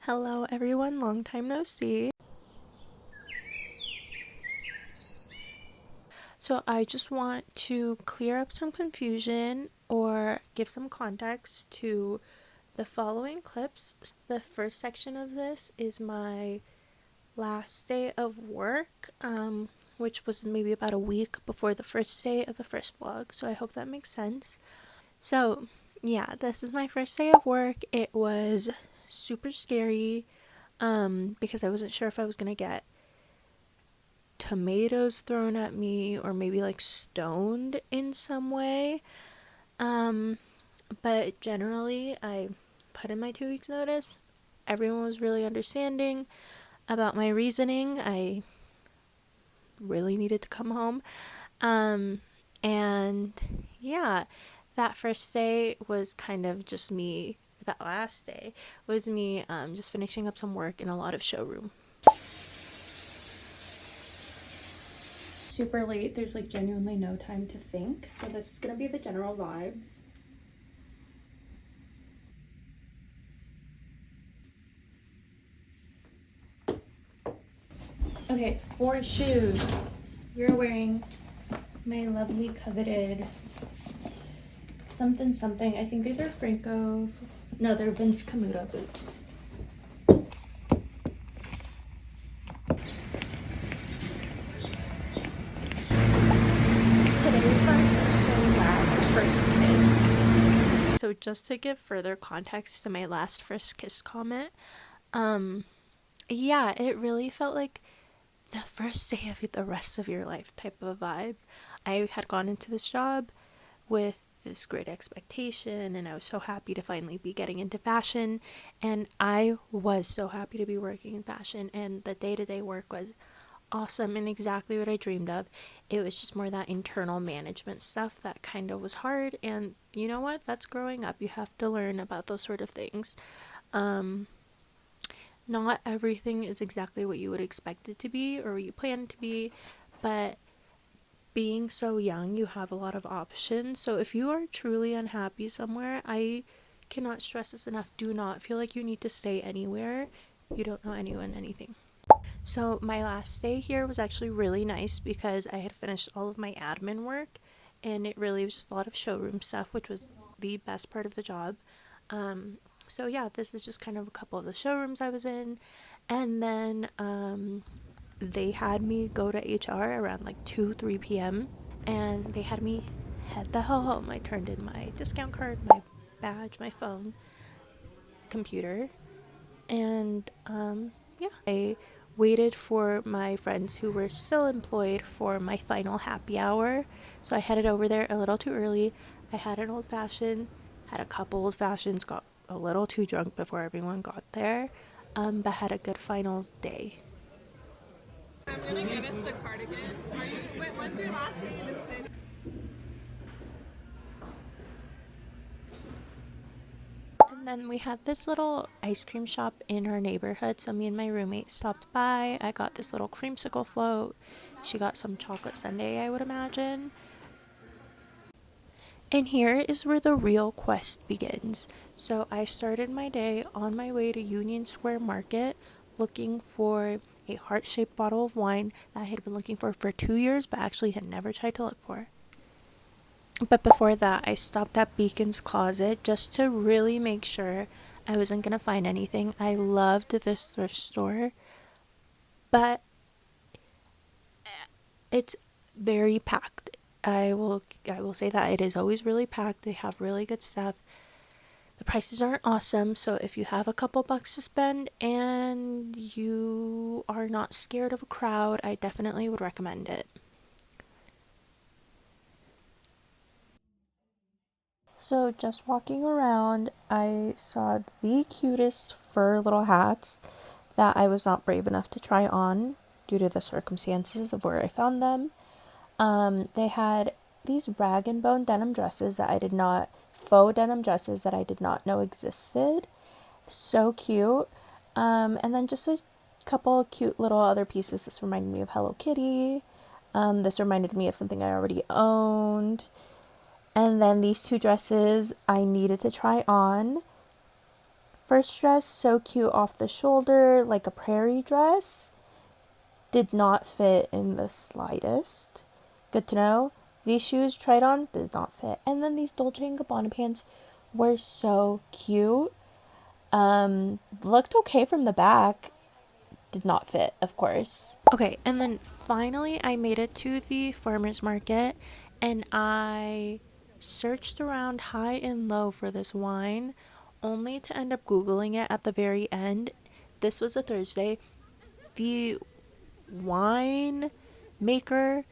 Hello everyone, long time no see. So I just want to clear up some confusion or give some context to the following clips. The first section of this is my last day of work, which was maybe about a week before the first day of the first vlog, so I hope that makes sense. So yeah, this is my first day of work. It was super scary because I wasn't sure if I was gonna get tomatoes thrown at me or maybe like stoned in some way. Um, but generally, I put in my 2 weeks notice. Everyone was really understanding about my reasoning. I really needed to come home. Um, and yeah, that first day was kind of just me. That last day was me just finishing up some work in a lot of showroom. Super late. There's like genuinely no time to think. So this is gonna be the general vibe. Okay, for shoes, you're wearing my lovely coveted something something. I think these are Franco. No, they're Vince Camuto boots. Today's vibes are so last first kiss. So just to give further context to my last first kiss comment, yeah, it really felt like the first day of the rest of your life type of vibe. I had gone into this job with this great expectation, and I was so happy to finally be getting into fashion, and I was so happy to be working in fashion, and the day-to-day work was awesome and exactly what I dreamed of. It was just more that internal management stuff that kind of was hard, and you know what, that's growing up. You have to learn about those sort of things. Not everything is exactly what you would expect it to be or what you plan it to be, but being so young, you have a lot of options. So if you are truly unhappy somewhere, I cannot stress this enough. Do not feel like you need to stay anywhere. You don't know anyone, anything. So my last day here was actually really nice because I had finished all of my admin work, and it really was just a lot of showroom stuff, which was the best part of the job. So yeah, this is just kind of a couple of the showrooms I was in, and then they had me go to HR around like 2-3 p.m. and they had me head the hell home. I turned in my discount card, my badge, my phone, computer, and yeah, I waited for my friends who were still employed for my final happy hour. So I headed over there a little too early. I had an old fashioned, had a couple old fashions, got a little too drunk before everyone got there, but had a good final day. I'm gonna get us the cardigans. When's your last day in the city? And then we had this little ice cream shop in our neighborhood. So me and my roommate stopped by. I got this little creamsicle float. She got some chocolate sundae, I would imagine. And here is where the real quest begins. So I started my day on my way to Union Square Market looking for a heart-shaped bottle of wine that I had been looking for 2 years but actually had never tried to look for. But before that, I stopped at Beacon's Closet just to really make sure I wasn't going to find anything. I loved this thrift store, but it's very packed. I will say that it is always really packed. They have really good stuff. The prices aren't awesome, so if you have a couple bucks to spend and you are not scared of a crowd, I definitely would recommend it. So just walking around, I saw the cutest fur little hats that I was not brave enough to try on due to the circumstances of where I found them. They had these rag and bone denim dresses that I did not, faux denim dresses that I did not know existed. So cute. And then just a couple of cute little other pieces. This reminded me of Hello Kitty. This reminded me of something I already owned. And then these two dresses I needed to try on. First dress, so cute off the shoulder, like a prairie dress. Did not fit in the slightest. Good to know. These shoes tried on did not fit. And then these Dolce & Gabbana pants were so cute. Looked okay from the back. Did not fit, of course. Okay, and then finally I made it to the farmer's market and I searched around high and low for this wine only to end up Googling it at the very end. This was a Thursday. The wine maker,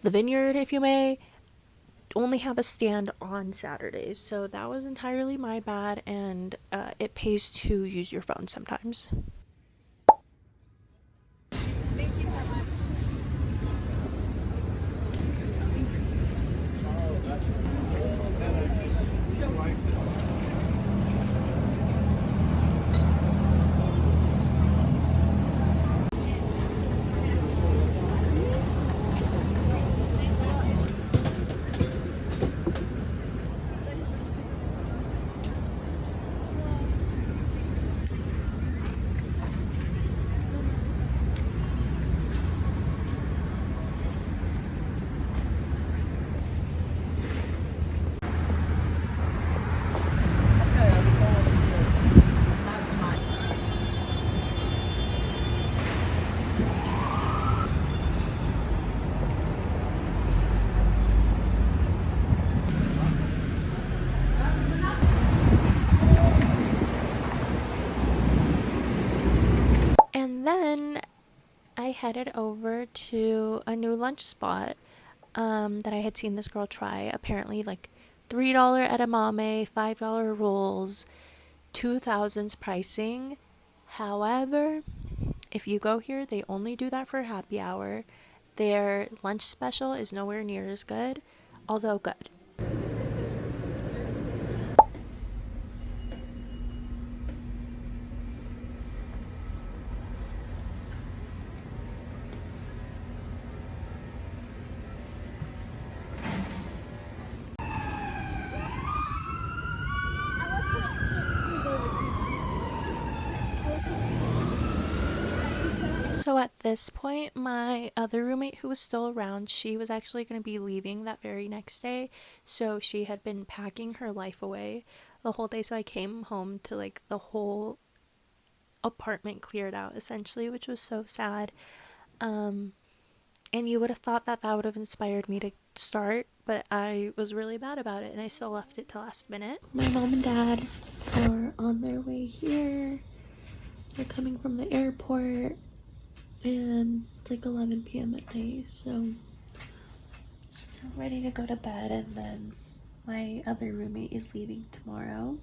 the vineyard, if you may, only have a stand on Saturdays. So that was entirely my bad, and it pays to use your phone sometimes. Thank you so much. And then I headed over to a new lunch spot that I had seen this girl try. Apparently, like $3 edamame, $5 rolls, 2000s pricing. However, if you go here, they only do that for happy hour. Their lunch special is nowhere near as good, although good. So at this point, my other roommate who was still around, she was actually going to be leaving that very next day. So she had been packing her life away the whole day. So I came home to like the whole apartment cleared out essentially, which was so sad. Um, and you would have thought that that would have inspired me to start, but I was really bad about it and I still left it till last minute. My mom and dad are on their way here. They're coming from the airport and it's like 11 p.m. at night, so still ready to go to bed. And then my other roommate is leaving tomorrow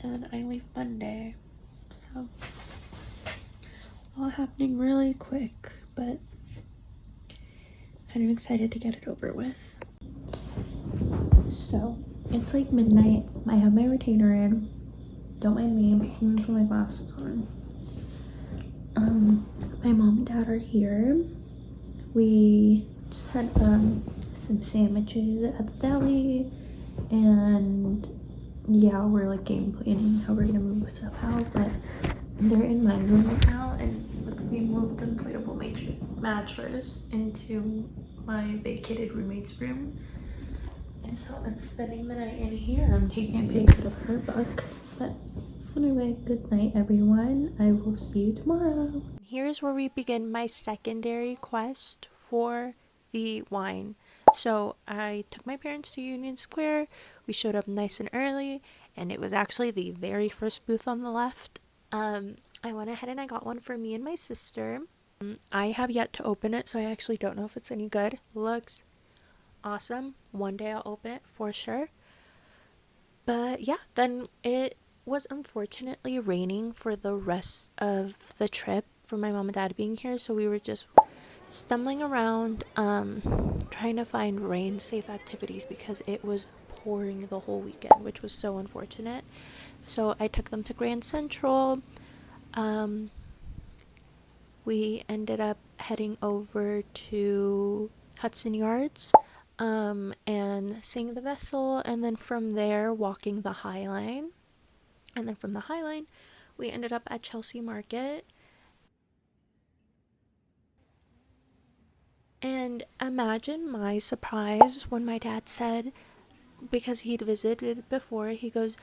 and then I leave Monday, so all happening really quick, but kind of excited to get it over with. So it's like midnight. I have my retainer in. Don't mind me, I'm putting my glasses on. My mom and dad are here. We just had some sandwiches at the deli, and yeah, we're like game planning how we're gonna move stuff out. But they're in my room right now, and we moved the inflatable mattress into my vacated roommate's room. And so I'm spending the night in here. I'm taking a page out of her book. But anyway, good night, everyone. I will see you tomorrow. Here's where we begin my secondary quest for the wine. So I took my parents to Union Square. We showed up nice and early, and it was actually the very first booth on the left. I went ahead and I got one for me and my sister. I have yet to open it, so I actually don't know if it's any good. Looks awesome. One day I'll open it for sure. But yeah, then it was unfortunately raining for the rest of the trip for my mom and dad being here, so we were just stumbling around trying to find rain safe activities because it was pouring the whole weekend, which was so unfortunate. So I took them to Grand Central. We ended up heading over to Hudson Yards and seeing the vessel, and then from there walking the High Line. And then from the High Line, we ended up at Chelsea Market. And imagine my surprise when my dad said, because he'd visited before, he goes,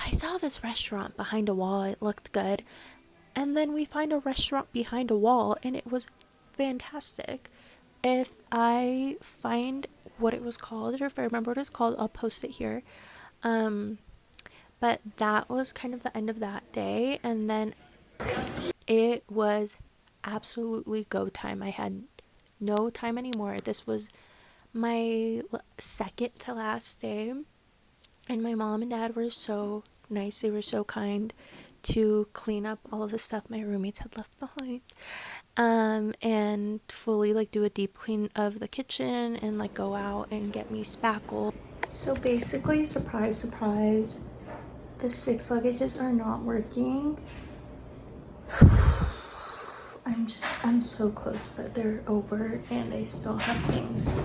I saw this restaurant behind a wall, it looked good. And then we find a restaurant behind a wall, and it was fantastic. If I find what it was called, or if I remember what it's called, I'll post it here. Um, but that was kind of the end of that day, and then it was absolutely go time. I had no time anymore. This was my second to last day, and my mom and dad were so nice. They were so kind to clean up all of the stuff my roommates had left behind, and fully like do a deep clean of the kitchen and like go out and get me spackle. So basically, surprise, surprise, the 6 luggages are not working. I'm so close, but they're over and I still have things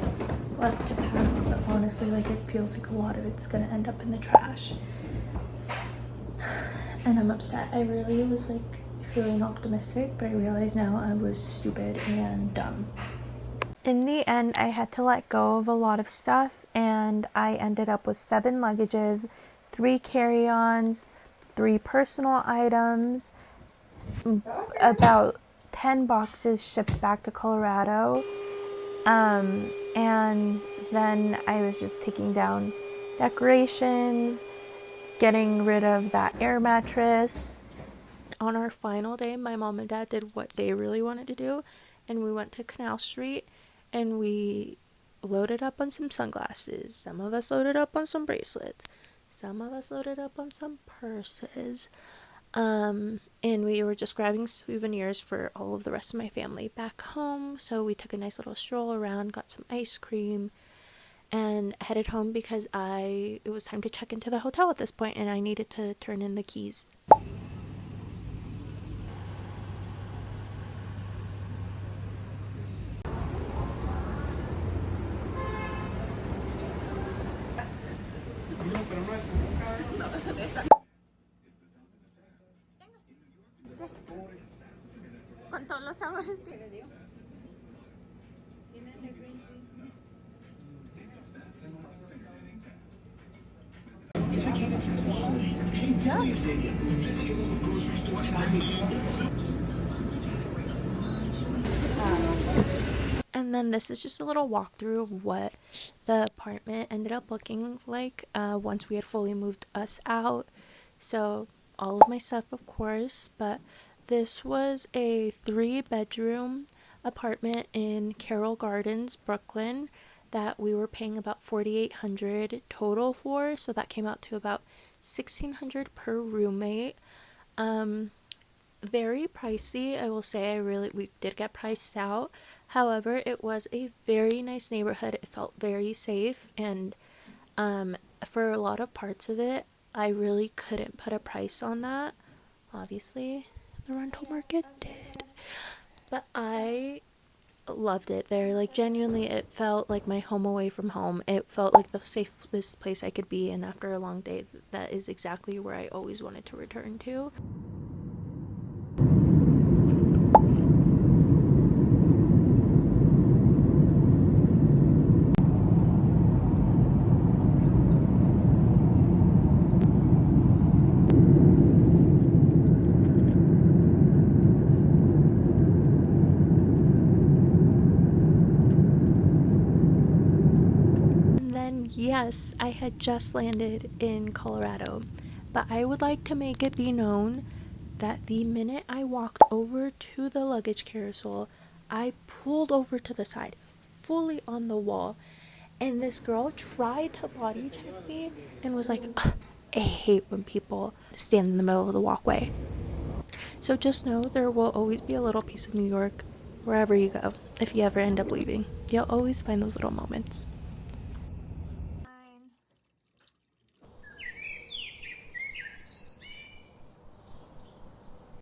left to pack. But honestly, like it feels like a lot of it's gonna end up in the trash. And I'm upset. I really was like feeling optimistic, but I realize now I was stupid and dumb. In the end, I had to let go of a lot of stuff, and I ended up with 7 luggages, 3 carry-ons, 3 personal items, about 10 boxes shipped back to Colorado. And then I was just taking down decorations, getting rid of that air mattress. On our final day, my mom and dad did what they really wanted to do, and we went to Canal Street and we loaded up on some sunglasses. Some of us loaded up on some bracelets. Some of us loaded up on some purses. And we were just grabbing souvenirs for all of the rest of my family back home. So we took a nice little stroll around, got some ice cream, and headed home because it was time to check into the hotel at this point, and I needed to turn in the keys. Con todos los sabores. And then this is just a little walkthrough of what the apartment ended up looking like once we had fully moved us out. So all of my stuff, of course, but this was a 3-bedroom apartment in Carroll Gardens, Brooklyn, that we were paying about $4,800 total for. So that came out to about $1,600 per roommate. Very pricey, I will say. We did get priced out. However, it was a very nice neighborhood. It felt very safe, and for a lot of parts of it, I really couldn't put a price on that. Obviously, the rental market did, but I loved it there. Like, genuinely, it felt like my home away from home. It felt like the safest place I could be, and after a long day, that is exactly where I always wanted to return to. And then, yes, I had just landed in Colorado, but I would like to make it be known that the minute I walked over to the luggage carousel, I pulled over to the side, fully on the wall, and this girl tried to body check me and was like, "Ugh, I hate when people stand in the middle of the walkway." So just know there will always be a little piece of New York wherever you go if you ever end up leaving. You'll always find those little moments.